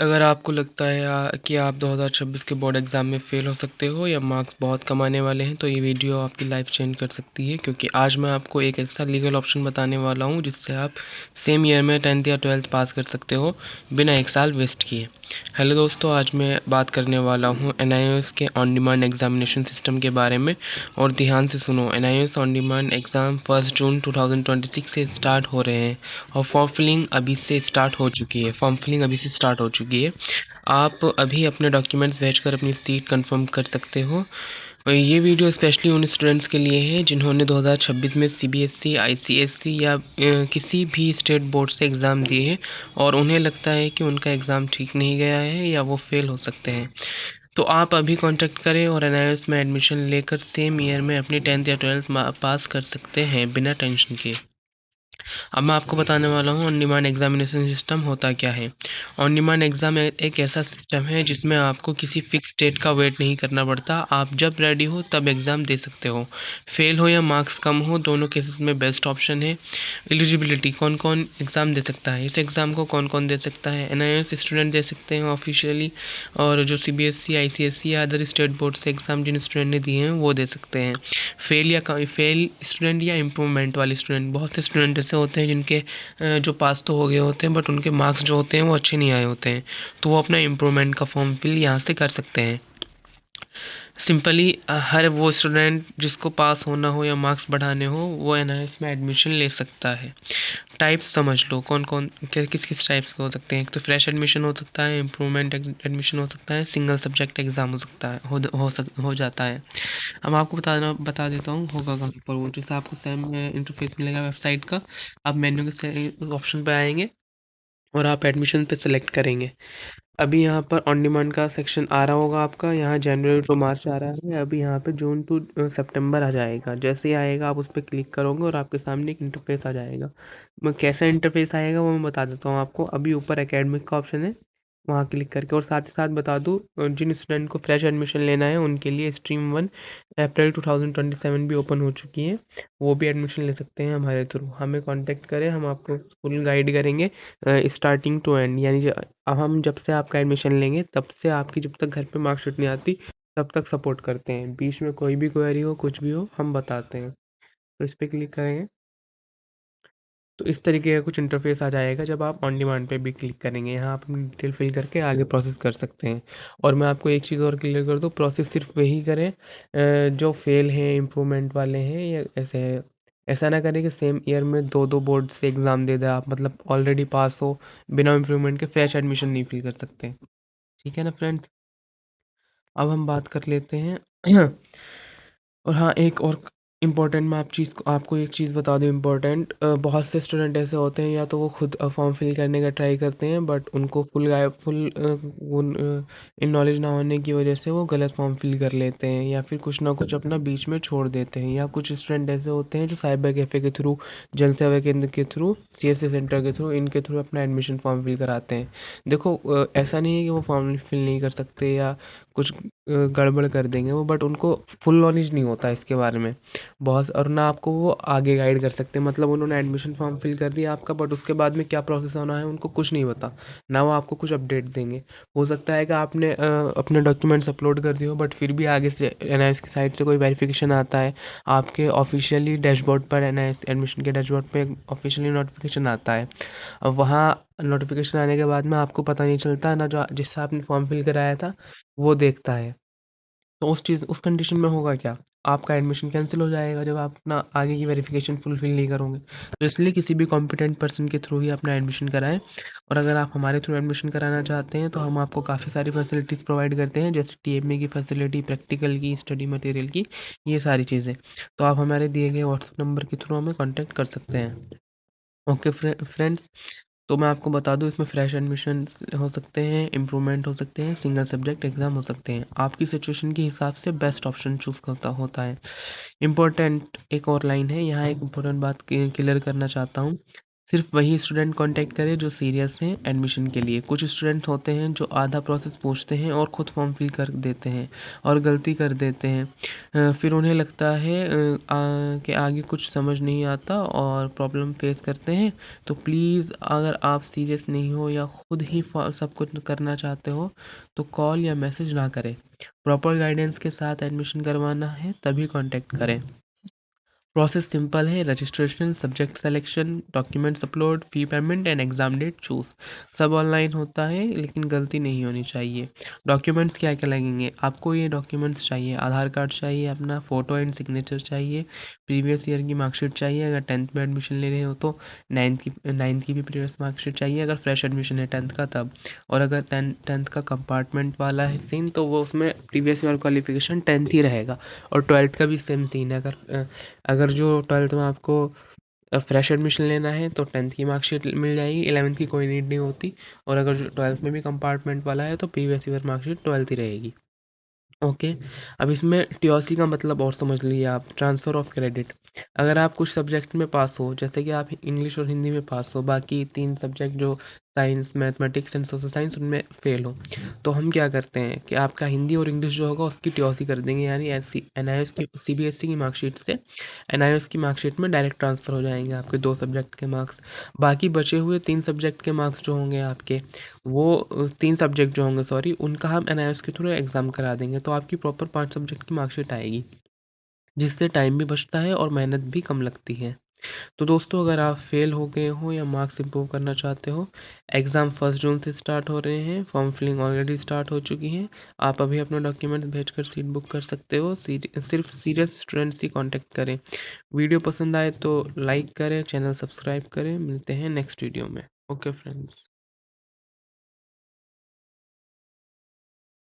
अगर आपको लगता है कि आप 2026 के बोर्ड एग्ज़ाम में फ़ेल हो सकते हो या मार्क्स बहुत कम आने वाले हैं, तो ये वीडियो आपकी लाइफ चेंज कर सकती है, क्योंकि आज मैं आपको एक ऐसा लीगल ऑप्शन बताने वाला हूँ जिससे आप सेम ईयर में 10th या 12th पास कर सकते हो बिना एक साल वेस्ट किए। हेलो दोस्तों, आज मैं बात करने वाला हूँ NIOS के ऑन डिमांड एग्जामिनेशन सिस्टम के बारे में। और ध्यान से सुनो, NIOS ऑन डिमांड एग्ज़ाम 1 जून 2026 से स्टार्ट हो रहे हैं और फॉर्म फिलिंग अभी से स्टार्ट हो चुकी है। आप अभी अपने डॉक्यूमेंट्स भेजकर अपनी सीट कंफर्म कर सकते हो। और ये वीडियो स्पेशली उन स्टूडेंट्स के लिए है जिन्होंने 2026 में CBSE, ICSE या किसी भी स्टेट बोर्ड से एग्ज़ाम दिए हैं और उन्हें लगता है कि उनका एग्ज़ाम ठीक नहीं गया है या वो फेल हो सकते हैं। तो आप अभी कांटेक्ट करें और NIOS में एडमिशन लेकर सेम ईयर में अपनी 10th या 12th पास कर सकते हैं बिना टेंशन के। अब मैं आपको बताने वाला हूँ ऑन डिमांड एग्जामिनेशन सिस्टम होता क्या है। ऑन डिमांड एग्ज़ाम एक ऐसा सिस्टम है जिसमें आपको किसी फिक्स डेट का वेट नहीं करना पड़ता। आप जब रेडी हो तब एग्ज़ाम दे सकते हो। फेल हो या मार्क्स कम हो, दोनों केसेस में बेस्ट ऑप्शन है। एलिजिबिलिटी, कौन कौन एग्ज़ाम दे सकता है, इस एग्ज़ाम को कौन कौन दे सकता है। NIOS स्टूडेंट दे सकते हैं ऑफिशियली, और जो CBSE, ICSE या अदर स्टेट बोर्ड से एग्ज़ाम जिन स्टूडेंट ने दिए हैं वो दे सकते हैं। फेल स्टूडेंट या इम्प्रूवमेंट वाले स्टूडेंट, बहुत से स्टूडेंट ऐसे होते हैं जिनके जो पास तो हो गए होते हैं बट उनके मार्क्स जो होते हैं वो अच्छे नहीं आए होते हैं, तो वो अपना इम्प्रूवमेंट का फॉर्म फिल यहाँ से कर सकते हैं। सिंपली हर वो स्टूडेंट जिसको पास होना हो या मार्क्स बढ़ाने हो वो NIOS में एडमिशन ले सकता है। टाइप्स समझ लो, कौन कौन किस किस टाइप्स के हो सकते हैं। एक तो फ्रेश एडमिशन हो सकता है, इम्प्रूवमेंट एडमिशन हो सकता है, सिंगल सब्जेक्ट एग्ज़ाम हो सकता है, हो जाता है। अब आपको बता देता हूँ होगा कहाँ पर। वो जैसे आपको सेम इंटरफेस मिलेगा वेबसाइट का, आप मेन्यू के ऑप्शन पे आएंगे और आप एडमिशन पे सेलेक्ट करेंगे। अभी यहाँ पर ऑन डिमांड का सेक्शन आ रहा होगा आपका, यहाँ जनवरी टू मार्च आ रहा है, अभी यहाँ पे जून टू सितंबर आ जाएगा। जैसे ही आएगा आप उस पर क्लिक करोगे और आपके सामने एक इंटरफेस आ जाएगा। मैं कैसा इंटरफेस आएगा वो मैं बता देता हूँ आपको। अभी ऊपर एकेडमिक का ऑप्शन है, वहाँ क्लिक करके। और साथ ही साथ बता दूँ, जिन स्टूडेंट को फ्रेश एडमिशन लेना है उनके लिए स्ट्रीम 1 अप्रैल 2027 भी ओपन हो चुकी है। वो भी एडमिशन ले सकते हैं हमारे थ्रू। हमें कांटेक्ट करें, हम आपको फुल गाइड करेंगे स्टार्टिंग टू एंड। यानी अब हम जब से आपका एडमिशन लेंगे तब से आपकी जब तक घर पे मार्कशीट नहीं आती तब तक सपोर्ट करते हैं। बीच में कोई भी क्वेरी हो, कुछ भी हो, हम बताते हैं। तो इस पर क्लिक करेंगे तो इस तरीके का कुछ इंटरफेस आ जाएगा। जब आप ऑन डिमांड पे भी क्लिक करेंगे, यहाँ आप अपनी डिटेल फिल करके आगे प्रोसेस कर सकते हैं। और मैं आपको एक चीज़ और क्लियर कर दूँ, प्रोसेस सिर्फ वही करें जो फेल हैं, इम्प्रूवमेंट वाले हैं या ऐसे है। ऐसा ना करें कि सेम ईयर में दो दो बोर्ड से एग्ज़ाम दे दें आप, मतलब ऑलरेडी पास हो, बिना इम्प्रूवमेंट के फ्रेश एडमिशन नहीं फिल कर सकते। ठीक है ना फ्रेंड्स। अब हम बात कर लेते हैं और हाँ, एक और इम्पोर्टेंट मैं आपको एक चीज़ बता दूँ इम्पोर्टेंट। बहुत से स्टूडेंट ऐसे होते हैं, या तो वो खुद फॉर्म फिल करने का ट्राई करते हैं बट उनको इन नॉलेज ना होने की वजह से वो गलत फॉर्म फिल कर लेते हैं, या फिर कुछ ना कुछ अपना बीच में छोड़ देते हैं। या कुछ स्टूडेंट ऐसे होते हैं जो साइबर कैफ़े के थ्रू, जन सेवा केंद्र के थ्रू, CSC सेंटर के थ्रू, इनके थ्रू अपना एडमिशन फॉर्म फिल कराते हैं। देखो, ऐसा नहीं है कि वो फॉर्म फिल नहीं कर सकते या कुछ गड़बड़ कर देंगे वो, बट उनको फुल नॉलेज नहीं होता इसके बारे में बहुत। और ना आपको वो आगे गाइड कर सकते, मतलब उन्होंने एडमिशन फॉर्म फिल कर दिया आपका, बट उसके बाद में क्या प्रोसेस होना है उनको कुछ नहीं पता। ना वो आपको कुछ अपडेट देंगे। हो सकता है कि आपने अपने डॉक्यूमेंट्स अपलोड कर दिए हो, बट फिर भी आगे से NIOS की साइट से कोई वेरिफिकेशन आता है, आपके ऑफिशियली डैशबोर्ड पर, NIOS एडमिशन के डैशबोर्ड पे ऑफिशियली नोटिफिकेशन आता है। अब वहाँ नोटिफिकेशन आने के बाद में आपको पता नहीं चलता, ना जो जिससे आपने फॉर्म फिल कराया था वो देखता है। तो उस कंडीशन में होगा क्या, आपका एडमिशन कैंसिल हो जाएगा जब आप अपना आगे की वेरिफिकेशन फुलफिल नहीं करोगे। तो इसलिए किसी भी कॉम्पिटेंट पर्सन के थ्रू ही अपना एडमिशन कराएं। और अगर आप हमारे थ्रू एडमिशन कराना चाहते हैं तो हम आपको काफ़ी सारी फैसिलिटीज़ प्रोवाइड करते हैं, जैसे TMA की फैसिलिटी, प्रैक्टिकल की, स्टडी मटेरियल की, ये सारी चीज़ें। तो आप हमारे दिए गए व्हाट्सएप नंबर के थ्रू हमें कॉन्टैक्ट कर सकते हैं। ओके फ्रेंड्स, तो मैं आपको बता दूं, इसमें फ्रेश एडमिशन हो सकते हैं, इम्प्रूवमेंट हो सकते हैं, सिंगल सब्जेक्ट एग्ज़ाम हो सकते हैं। आपकी सिचुएशन के हिसाब से बेस्ट ऑप्शन चूज़ करता होता है। इम्पोर्टेंट एक और लाइन है, यहाँ एक इम्पोर्टेंट बात क्लियर करना चाहता हूँ। सिर्फ वही स्टूडेंट कांटेक्ट करें जो सीरियस हैं एडमिशन के लिए। कुछ स्टूडेंट होते हैं जो आधा प्रोसेस पूछते हैं और ख़ुद फॉर्म फिल कर देते हैं और गलती कर देते हैं। फिर उन्हें लगता है कि आगे कुछ समझ नहीं आता और प्रॉब्लम फेस करते हैं। तो प्लीज़ अगर आप सीरियस नहीं हो या ख़ुद ही सब कुछ करना चाहते हो तो कॉल या मैसेज ना करें। प्रॉपर गाइडेंस के साथ एडमिशन करवाना है तभी कांटेक्ट करें। प्रोसेस सिंपल है। Registration, subject selection, documents upload, fee payment and exam date choose. सब ऑनलाइन होता है लेकिन गलती नहीं होनी चाहिए। डॉक्यूमेंट्स क्या क्या लगेंगे आपको? ये डॉक्यूमेंट्स चाहिए, आधार कार्ड चाहिए अपना, फ़ोटो एंड सिग्नेचर चाहिए, प्रीवियस ईयर की मार्कशीट चाहिए अगर 10th में एडमिशन ले रहे हो तो, 9th की भी प्रीवियस मार्कशीट चाहिए अगर फ्रेश एडमिशन है 10th का तब। और अगर 10th का कंपार्टमेंट वाला है सीन तो वो उसमें प्रीवियस ईयर क्वालिफिकेशन 10th ही रहेगा। और 12th का भी सेम सीन है। अगर जो 12th में आपको फ्रेश एडमिशन लेना है तो 10th की मार्कशीट मिल जाएगी, 11th की कोई नीड नहीं होती। और अगर जो 12th में भी कंपार्टमेंट वाला है तो प्रीवियस ईयर मार्कशीट 12th ही रहेगी। ओके। अब इसमें टीओसी का मतलब और समझ लीजिए आप, ट्रांसफ़र ऑफ क्रेडिट। अगर आप कुछ सब्जेक्ट में पास हो, जैसे कि आप इंग्लिश और हिंदी में पास हो, बाकी 3 सब्जेक्ट जो science, mathematics and social science उनमें फेल हो, तो हम क्या करते हैं कि आपका हिंदी और इंग्लिश जो होगा उसकी टीओसी कर देंगे, यानी ऐसी एनआईएस की सीबीएसई की मार्कशीट से एनआईएस की मार्कशीट में डायरेक्ट ट्रांसफ़र हो जाएंगे आपके 2 सब्जेक्ट के मार्क्स। बाकी बचे हुए 3 सब्जेक्ट के मार्क्स जो होंगे आपके, वो 3 सब्जेक्ट जो होंगे सॉरी, उनका हम एनआईएस के थ्रू एग्ज़ाम करा देंगे तो आपकी प्रॉपर 5 सब्जेक्ट की मार्कशीट आएगी, जिससे टाइम भी बचता है और मेहनत भी कम लगती है। तो दोस्तों अगर आप फेल हो गए हो या मार्क्स इंप्रूव करना चाहते हो, एग्ज़ाम 1 जून से स्टार्ट हो रहे हैं, फॉर्म फिलिंग ऑलरेडी स्टार्ट हो चुकी है। आप अभी अपना डॉक्यूमेंट भेजकर सीट बुक कर सकते हो। सिर्फ सीरियस स्टूडेंट्स ही कांटेक्ट करें। वीडियो पसंद आए तो लाइक करें, चैनल सब्सक्राइब करें। मिलते हैं नेक्स्ट वीडियो में। Okay friends.